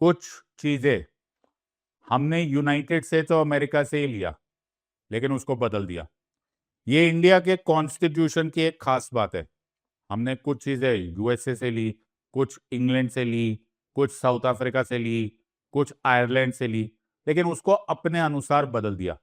कुछ चीजें हमने यूनाइटेड स्टेट्स ऑफ अमेरिका से ही लिया, लेकिन उसको बदल दिया। ये इंडिया के कॉन्स्टिट्यूशन की एक खास बात है। हमने कुछ चीजें यूएसए से ली, कुछ इंग्लैंड से ली, कुछ साउथ अफ्रीका से ली, कुछ आयरलैंड से ली, लेकिन उसको अपने अनुसार बदल दिया।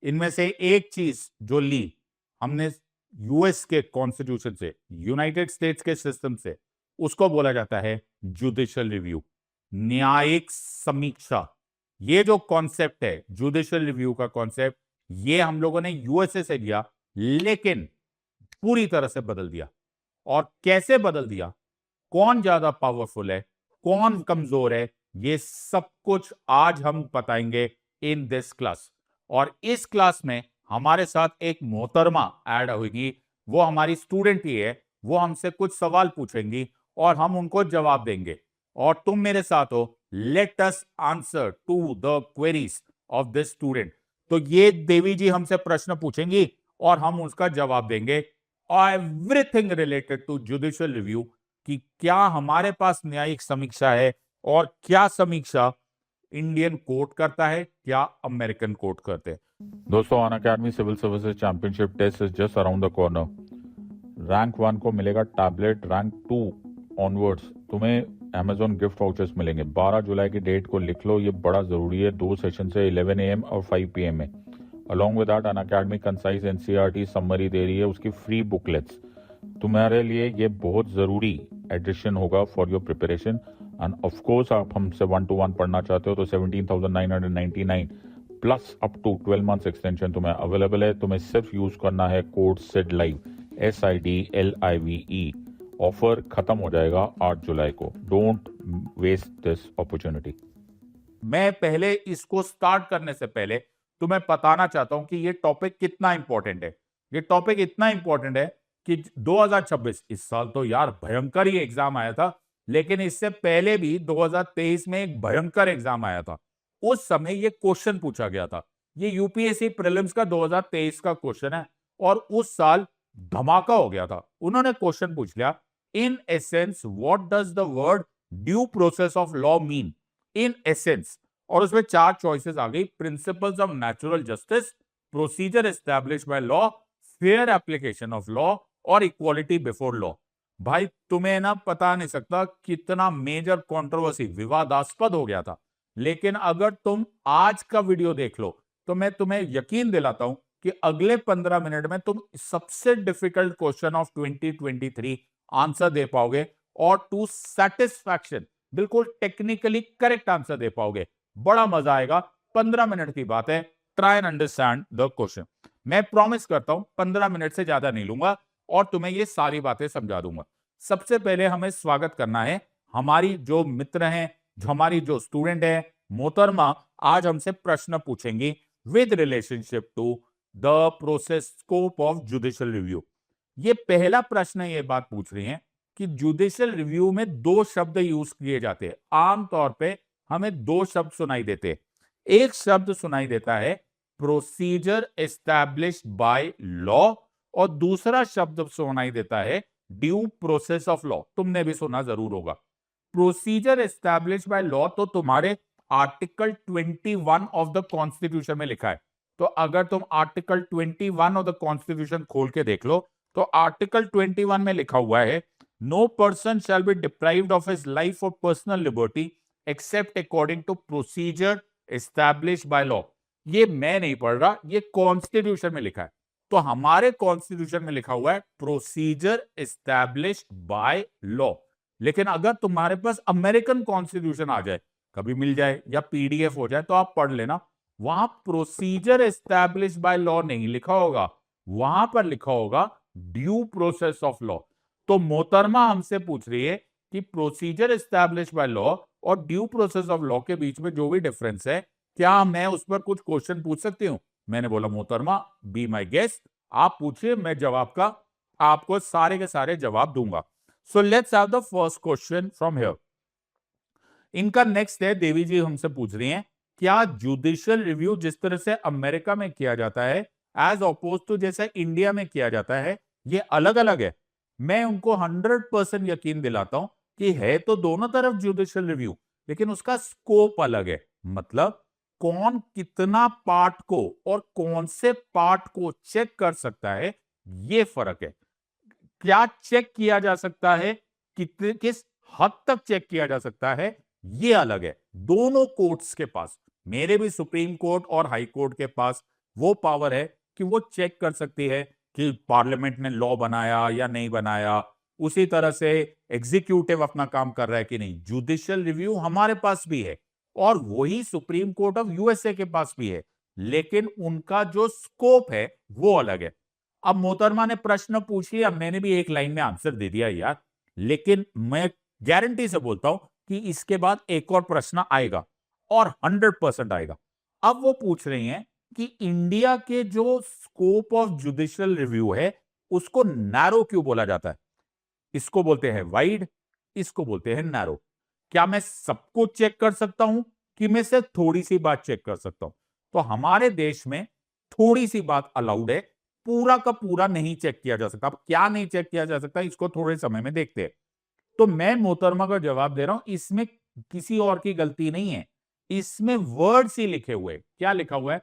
इनमें से एक चीज जो ली हमने यूएस के कॉन्स्टिट्यूशन से, यूनाइटेड स्टेट्स के सिस्टम से, उसको बोला जाता है जुडिशियल रिव्यू, न्यायिक समीक्षा। ये जो कॉन्सेप्ट है जुडिशियल रिव्यू का कॉन्सेप्ट, ये हम लोगों ने यूएसए से लिया, लेकिन पूरी तरह से बदल दिया। और कैसे बदल दिया, कौन ज्यादा पावरफुल है, कौन कमजोर है, ये सब कुछ आज हम बताएंगे इन दिस क्लास। और इस क्लास में हमारे साथ एक मोहतरमा ऐड होगी, वो हमारी स्टूडेंट ही है। वो हमसे कुछ सवाल पूछेंगी और हम उनको जवाब देंगे, और तुम मेरे साथ हो। Let us answer to the queries of this student. तो ये देवी जी हमसे प्रश्न पूछेंगी और हम उसका जवाब देंगे। Everything related to judicial review, कि क्या हमारे पास न्यायिक समीक्षा है और क्या समीक्षा इंडियन कोर्ट करता है, क्या अमेरिकन कोर्ट करते हैं। दोस्तों, Unacademy civil services championship test is just around the corner. Rank 1 को मिलेगा टैबलेट, रैंक 2 ऑनवर्ड्स तुम्हें अमेजॉन गिफ्ट वाउचर्स मिलेंगे। 12 जुलाई की डेट को लिख लो, ये बड़ा जरूरी है। 2 सेशन से 11 AM और 5 PM में। Along with that Unacademy concise NCERT summary दे रही है, उसकी फ्री बुकलेट्स। तुम्हारे लिए ये बहुत जरूरी एडिशन होगा for your preparation. And of course आप हमसे 1-to-1 पढ़ना चाहते हो तो 17,999 plus up to 12 months extension तुम्हें अवेलेबल है। तुम्हें सिर्फ यूज करना है कोड SIDLIVE, SIDLIVE। ऑफर खत्म हो जाएगा 8 जुलाई को। Don't waste this opportunity. मैं पहले इसको स्टार्ट करने से पहले तुम्हें बताना चाहता हूं कि ये टॉपिक कितना इंपॉर्टेंट है। ये टॉपिक इतना इंपॉर्टेंट है कि 2026, इस साल तो यार भयंकर ही एग्जाम आया था, लेकिन इससे पहले भी 2023 में एक भयंकर एग्जाम आया था। उस समय ये क्वेश्चन पूछा गया था। ये यूपीएससी प्रीलिम्स का 2023 का क्वेश्चन है, और उस साल धमाका हो गया था। उन्होंने क्वेश्चन पूछ लिया, in essence what does the word due process of law mean, in essence. और उसमें 4 चॉइसेस आ गई, principles of natural justice, procedure established by law, fair application of law, और इक्वालिटी बिफोर लॉ। भाई तुम्हें ना पता नहीं सकता कितना मेजर कंट्रोवर्सी, विवादास्पद हो गया था। लेकिन अगर तुम आज का वीडियो देख लो तो मैं तुम्हें यकीन दिलाता हूं कि अगले 15 मिनट में तुम सबसे डिफिकल्ट क्वेश्चन ऑफ 2023 आंसर दे पाओगे, और टू सेटिस्फैक्शन बिल्कुल टेक्निकली करेक्ट आंसर दे पाओगे। बड़ा मजा आएगा। 15 मिनट की बात है। Try and understand the question. मैं प्रॉमिस करता हूं 15 मिनट से ज्यादा नहीं लूंगा और तुम्हें ये सारी बातें समझा दूंगा। सबसे पहले हमें स्वागत करना है हमारी जो मित्र हैं, जो हमारी जो स्टूडेंट है, मोहतरमा आज हमसे प्रश्न पूछेंगी with relationship to the process scope of judicial review. ये पहला प्रश्न ये बात पूछ रही हैं कि जुडिशियल रिव्यू में 2 शब्द यूज किए जाते हैं। आमतौर पे हमें 2 शब्द सुनाई देते हैं। एक शब्द सुनाई देता है प्रोसीजर एस्टैब्लिश्ड बाय लॉ, और दूसरा शब्द सुनाई देता है ड्यू प्रोसेस ऑफ लॉ। तुमने भी सुना जरूर होगा। प्रोसीजर एस्टैब्लिश्ड बाय लॉ तो तुम्हारे आर्टिकल 21 ऑफ द कॉन्स्टिट्यूशन में लिखा है। तो अगर तुम आर्टिकल 21 ऑफ द कॉन्स्टिट्यूशन खोल के देख लो तो आर्टिकल 21 में लिखा हुआ है, no person shall be deprived of his life और personal liberty except according to procedure established by law. ये मैं नहीं पढ़ रहा, ये कॉन्स्टिट्यूशन में लिखा है। तो हमारे कॉन्स्टिट्यूशन में लिखा हुआ है प्रोसीजर एस्टैब्लिश्ड बाय लॉ। लेकिन अगर तुम्हारे पास अमेरिकन कॉन्स्टिट्यूशन आ जाए, कभी मिल जाए या पीडीएफ हो जाए तो आप पढ़ लेना, वहां प्रोसीजर एस्टैब्लिश्ड बाय लॉ नहीं लिखा होगा, वहां पर लिखा होगा ड्यू प्रोसेस ऑफ लॉ। तो मोहतरमा हमसे पूछ रही है कि प्रोसीजर एस्टैब्लिश्ड बाय लॉ और ड्यू प्रोसेस ऑफ लॉ के बीच में जो भी डिफरेंस है, क्या मैं उस पर कुछ क्वेश्चन पूछ सकती हूँ? मैंने बोला मोहतरमा बी माई गेस्ट, आप पूछिए, मैं जवाब का आपको सारे के सारे जवाब दूंगा। So let's have the first question from here. इनका नेक्स्ट है, देवी जी हमसे पूछ रही हैं, क्या जुडिशियल रिव्यू जिस तरह से अमेरिका में किया जाता है एज अपोज टू जैसे इंडिया में किया जाता है, ये अलग अलग है? मैं उनको 100% यकीन दिलाता हूं कि है तो दोनों तरफ जुडिशियल रिव्यू, लेकिन उसका स्कोप अलग है। मतलब कौन कितना पार्ट को और कौन से पार्ट को चेक कर सकता है, ये फर्क है। क्या चेक किया जा सकता है, कितने किस हद तक चेक किया जा सकता है, ये अलग है। दोनों कोर्ट्स के पास, मेरे भी सुप्रीम कोर्ट और हाई कोर्ट के पास वो पावर है कि वो चेक कर सकती है कि पार्लियामेंट ने लॉ बनाया या नहीं बनाया। उसी तरह से एग्जीक्यूटिव अपना काम कर रहा है कि नहीं। जुडिशियल रिव्यू हमारे पास भी है और वही सुप्रीम कोर्ट ऑफ यूएसए के पास भी है, लेकिन उनका जो स्कोप है वो अलग है। अब मोहतरमा ने प्रश्न पूछ लिया, मैंने भी एक लाइन में आंसर दे दिया यार, लेकिन मैं गारंटी से बोलता हूं कि इसके बाद एक और प्रश्न आएगा और 100% आएगा। अब वो पूछ रही हैं कि इंडिया के जो स्कोप ऑफ जुडिशियल रिव्यू है उसको नैरो क्यों बोला जाता है। इसको बोलते हैं वाइड, इसको बोलते हैं नैरो। क्या मैं सबको चेक कर सकता हूं कि मैं सिर्फ थोड़ी सी बात चेक कर सकता हूं। तो हमारे देश में थोड़ी सी बात अलाउड है, पूरा का पूरा नहीं चेक किया जा सकता। अब क्या नहीं चेक किया जा सकता, इसको थोड़े समय में देखते हैं। तो मैं मोहतरमा का जवाब दे रहा हूं, इसमें किसी और की गलती नहीं है। इसमें वर्ड्स ही लिखे हुए, क्या लिखा हुआ है,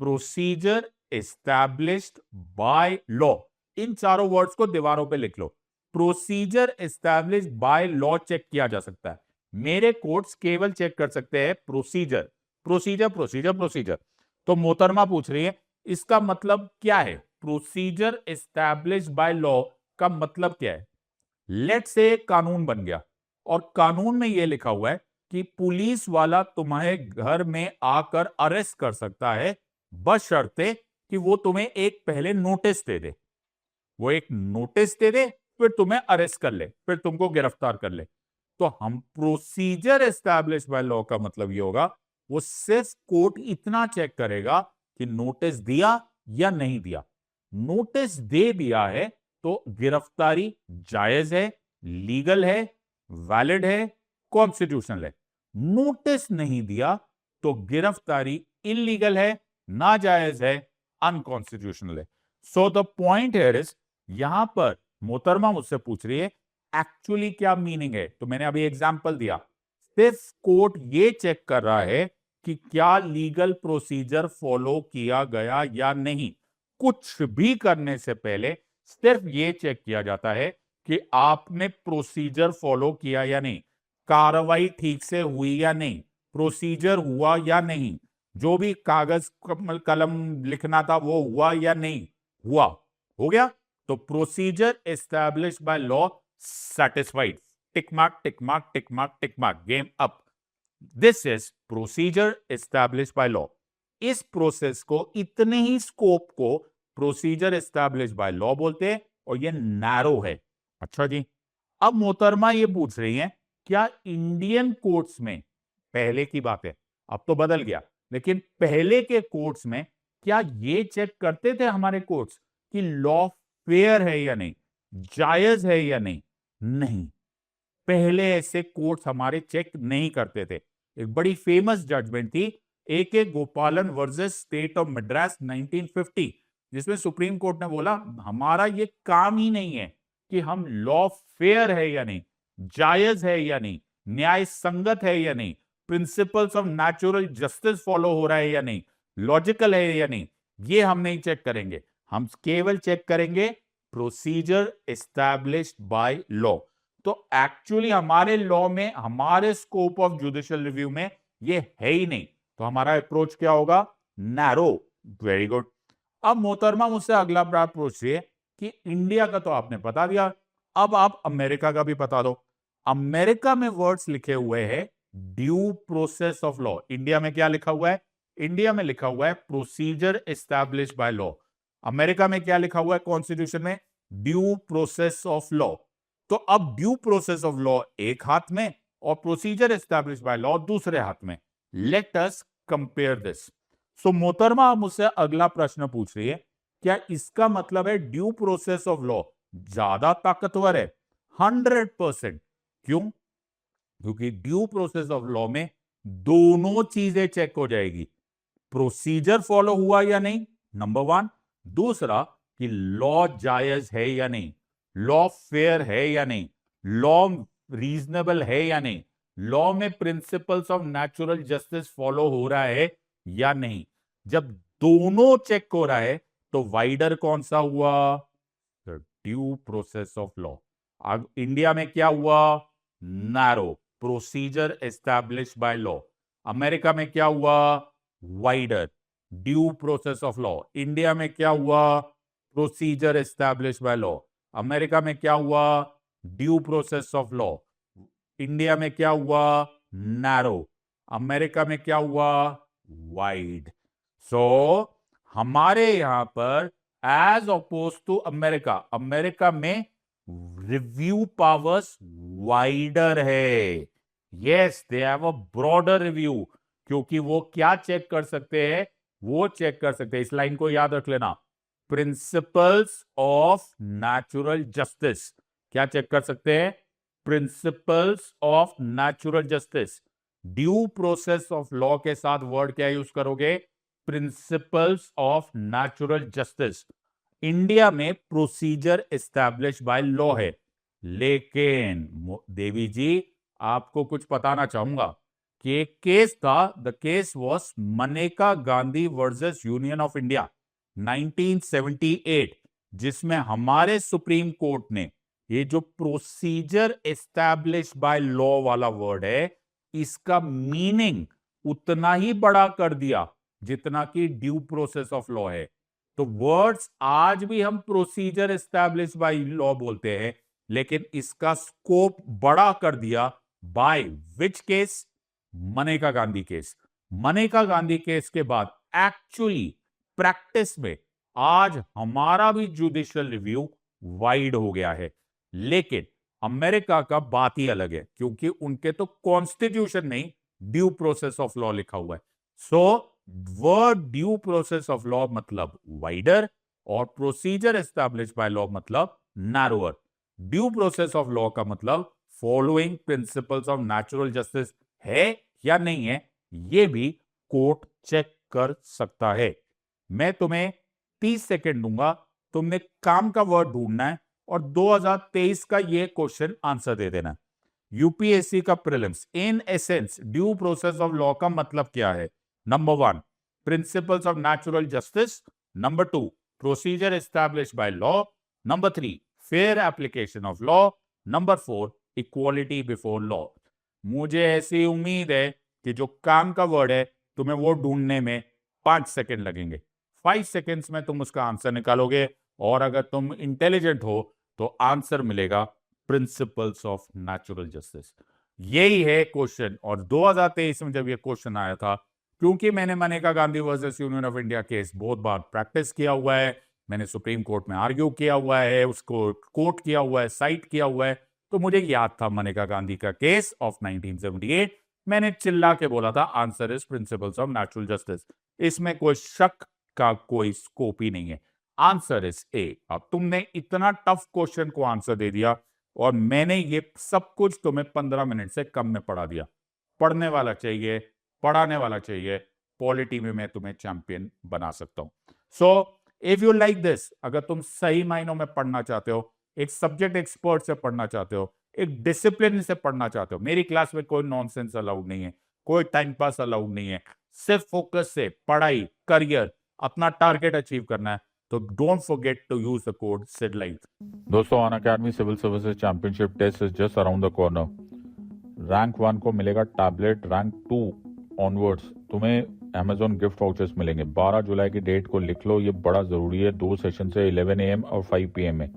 प्रोसीजर एस्टैब्लिश्ड बाय लॉ। इन चारों वर्ड्स को दीवारों पे लिख लो। Procedure established by law check किया जा सकता है। मेरे कोर्ट्स केवल चेक कर सकते हैं प्रोसीजर, प्रोसीजर, प्रोसीजर, प्रोसीजर। तो मोहतरमा पूछ रही है इसका मतलब क्या है, प्रोसीजर एस्टैब्लिश्ड बाय लॉ का मतलब क्या है। लेट से कानून बन गया और कानून में यह लिखा हुआ है कि पुलिस वाला तुम्हारे घर में आकर अरेस्ट कर सकता है, बशर्ते कि वो तुम्हें एक पहले नोटिस दे दे। वो एक नोटिस दे दे, फिर तुम्हें अरेस्ट कर ले, फिर तुमको गिरफ्तार कर ले। तो हम प्रोसीजर एस्टैब्लिश बाय लॉ का मतलब ये होगा, वो सिर्फ कोर्ट इतना चेक करेगा कि नोटिस दिया या नहीं दिया। नोटिस दे दिया है तो गिरफ्तारी जायज है, लीगल है, वैलिड है, कॉन्स्टिट्यूशनल है। नोटिस नहीं दिया तो गिरफ्तारी इलीगल है, नाजायज है, अनकॉन्स्टिट्यूशनल है। So the point here is, यहां पर मोहतरमा मुझसे पूछ रही है एक्चुअली क्या मीनिंग है। तो मैंने अभी एग्जांपल दिया, सिर्फ कोर्ट ये चेक कर रहा है कि क्या लीगल प्रोसीजर फॉलो किया गया या नहीं। कुछ भी करने से पहले सिर्फ ये चेक किया जाता है कि आपने प्रोसीजर फॉलो किया या नहीं, कार्रवाई ठीक से हुई या नहीं, प्रोसीजर हुआ या नहीं, जो भी कागज कलम लिखना था वो हुआ या नहीं हुआ, हो गया। तो procedure establish by law satisfied, tick mark, tick mark, tick mark, tick mark, game up. This is procedure established by law. इस प्रोसेस को, इतने ही स्कोप को प्रोसीजर एस्टैब्लिश बाय लॉ बोलते हैं और ये नैरो है। अच्छा जी, अब मोहतरमा ये पूछ रही हैं क्या इंडियन कोर्ट्स में, पहले की बात है अब तो बदल गया, लेकिन पहले के कोर्ट्स में क्या ये चेक करते थे हमारे कोर्ट्स कि लॉ फेयर है या नहीं, जायज है या नहीं। नहीं, पहले ऐसे कोर्ट्स हमारे चेक नहीं करते थे। एक बड़ी फेमस जजमेंट थी ए गोपालन वर्सेस स्टेट ऑफ मद्रास 1950, जिसमें सुप्रीम कोर्ट ने बोला हमारा ये काम ही नहीं है कि हम लॉ फेयर है या नहीं, जायज है या नहीं, न्याय संगत है या नहीं, principles of natural justice follow हो रहा है या नहीं, लॉजिकल है या नहीं, ये हम नहीं चेक करेंगे। हम केवल चेक करेंगे प्रोसीजर एस्टैब्लिश्ड बाय लॉ। तो एक्चुअली हमारे लॉ में, हमारे स्कोप ऑफ जुडिशियल रिव्यू में ये है ही नहीं। तो हमारा अप्रोच क्या होगा, नैरो। Very good. अब मोहतरमा मुझसे अगला बात पूछ रही है कि इंडिया का तो आपने बता दिया, अब आप अमेरिका का भी बता दो। अमेरिका में वर्ड्स लिखे हुए हैं due process of law. India में क्या लिखा हुआ है, इंडिया में लिखा हुआ है procedure establish by law. America में क्या लिखा हुआ है कॉन्स्टिट्यूशन में, ड्यू प्रोसेस ऑफ लॉ। तो अब ड्यू प्रोसेस ऑफ लॉ एक हाथ में और प्रोसीजर एस्टैब्लिश बाय लॉ दूसरे हाथ में। Let us compare this. So मोहतरमा मुझसे अगला प्रश्न पूछ रही है क्या इसका मतलब है ड्यू प्रोसेस ऑफ लॉ ज्यादा ताकतवर है। 100%। क्यों, क्योंकि ड्यू प्रोसेस ऑफ लॉ में दोनों चीजें चेक हो जाएगी, प्रोसीजर फॉलो हुआ या नहीं, नंबर वन। दूसरा कि लॉ जायज है या नहीं, लॉ फेयर है या नहीं, लॉ रीजनेबल है या नहीं, लॉ में principles of natural justice follow हो रहा है या नहीं। जब दोनों चेक हो रहा है तो वाइडर कौन सा हुआ? Due process of law. अब इंडिया में क्या हुआ? Narrow, procedure establish by law. America में क्या हुआ? Wider, due process of law. India में क्या हुआ? Procedure establish by law. America में क्या हुआ? Due process of law. India में क्या हुआ? नैरो। अमेरिका में क्या हुआ? वाइड। सो हमारे यहां पर as oppose to America, America में रिव्यू पावर्स वाइडर है। Yes, they have a broader review, क्योंकि वो क्या चेक कर सकते हैं? वो चेक कर सकते हैं, इस लाइन को याद रख लेना, प्रिंसिपल्स ऑफ नेचुरल जस्टिस। क्या चेक कर सकते हैं? Principles of natural justice. Due process of law के साथ वर्ड क्या यूज करोगे? Principles of natural justice. India में प्रोसीजर एस्टैब्लिश बाय लॉ है। लेकिन देवी जी, आपको कुछ बताना चाहूंगा कि एक केस था, the case was Maneka Gandhi versus union of India 1978, जिसमें हमारे सुप्रीम कोर्ट ने ये जो प्रोसीजर एस्टैब्लिश बाय लॉ वाला वर्ड है, इसका मीनिंग उतना ही बड़ा कर दिया जितना कि ड्यू प्रोसेस ऑफ लॉ है। तो वर्ड्स आज भी हम प्रोसीजर एस्टैब्लिश बाय लॉ बोलते हैं, लेकिन इसका स्कोप बड़ा कर दिया by which case? Maneka Gandhi case. Maneka Gandhi case के बाद एक्चुअली प्रैक्टिस में आज हमारा भी जुडिशियल रिव्यू वाइड हो गया है। लेकिन अमेरिका का बात ही अलग है, क्योंकि उनके तो कॉन्स्टिट्यूशन नहीं, ड्यू प्रोसेस ऑफ लॉ लिखा हुआ है। So word due process of law मतलब वाइडर और प्रोसीजर एस्टैब्लिश बाय लॉ मतलब narrower. Due process of law का मतलब following principles of natural justice है या नहीं है, यह भी कोर्ट चेक कर सकता है। मैं तुम्हें 30 सेकेंड दूंगा, तुमने काम का वर्ड ढूंढना है और 2023 का यह क्वेश्चन आंसर दे देना। यूपीएससी का prelims, in essence due process of law का मतलब क्या है? Number 1, principles of natural justice. Number 2, procedure establish by law. Number 3, fair application of law. Number 4, equality before law. मुझे ऐसी उम्मीद है कि जो काम का वर्ड है तुम्हें वो ढूंढने में 5 सेकेंड लगेंगे। 5 सेकेंड्स में तुम उसका आंसर निकालोगे, और अगर तुम इंटेलिजेंट हो तो आंसर मिलेगा प्रिंसिपल्स ऑफ नेचुरल जस्टिस। यही है क्वेश्चन। और 2023 में जब ये क्वेश्चन आया था, क्योंकि मैंने Maneka Gandhi versus union of India case बहुत बार प्रैक्टिस किया हुआ है, मैंने सुप्रीम कोर्ट में आर्ग्यू किया हुआ है, उसको कोट किया हुआ है, साइट किया हुआ है, तो मुझे याद था मनेका गांधी का केस ऑफ 1978। मैंने चिल्ला के बोला था answer is principles of natural justice. इसमें कोई शक का कोई स्कोप ही नहीं है। Answer is a. अब तुमने इतना टफ क्वेश्चन को आंसर दे दिया और मैंने ये सब कुछ तुम्हें 15 मिनट से कम में पढ़ा दिया। पढ़ने वाला चाहिए, पढ़ाने वाला चाहिए, पॉलिटी में मैं तुम्हें चैंपियन बना सकता हूं। So if you like this, अगर तुम सही मायनों में पढ़ना चाहते हो, एक सब्जेक्ट एक्सपर्ट से पढ़ना चाहते हो, एक डिसिप्लिन से पढ़ना चाहते हो, मेरी क्लास में कोई नॉनसेंस अलाउड नहीं है, कोई टाइम पास अलाउड नहीं है, सिर्फ फोकस से पढ़ाई, करियर, अपना टारगेट अचीव करना है, तो don't forget to use the code SIDLIVE। दोस्तों, Unacademy civil services championship test is just around the corner. Rank 1 को मिलेगा टैबलेट, रैंक 2 ऑनवर्ड्स तुम्हें Amazon गिफ्ट वाउचर्स मिलेंगे। 12 जुलाई की डेट को लिख लो, ये बड़ा जरूरी है। 2 सेशन से 11 AM और 5 PM में।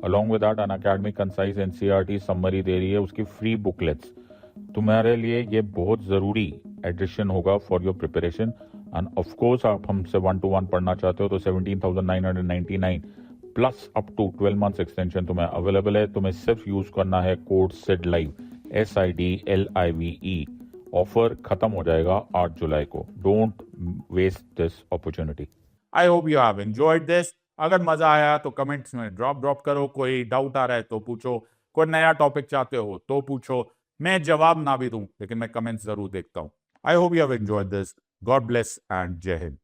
Along with that Unacademy concise NCERT summary दे रही है, उसकी फ्री बुकलेट्स। तुम्हारे लिए ये बहुत जरूरी एडिशन होगा for your preparation. And of course आप हमसे 1-to-1 पढ़ना चाहते हो तो 17,999 plus up to 12 months extension तुम्हें अवेलेबल है। तुम्हें सिर्फ यूज करना है कोड SIDLIVE, SIDLIVE। ऑफर खत्म हो जाएगा 8 जुलाई को। Don't waste this opportunity. I hope you have enjoyed this. अगर मजा आया तो कमेंट्स में ड्रॉप करो, कोई डाउट आ रहा है तो पूछो, कोई नया टॉपिक चाहते हो तो पूछो। मैं जवाब ना भी दूं, लेकिन मैं कमेंट्स जरूर देखता हूं। आई hope you have enjoyed this. God bless and जय हिंद।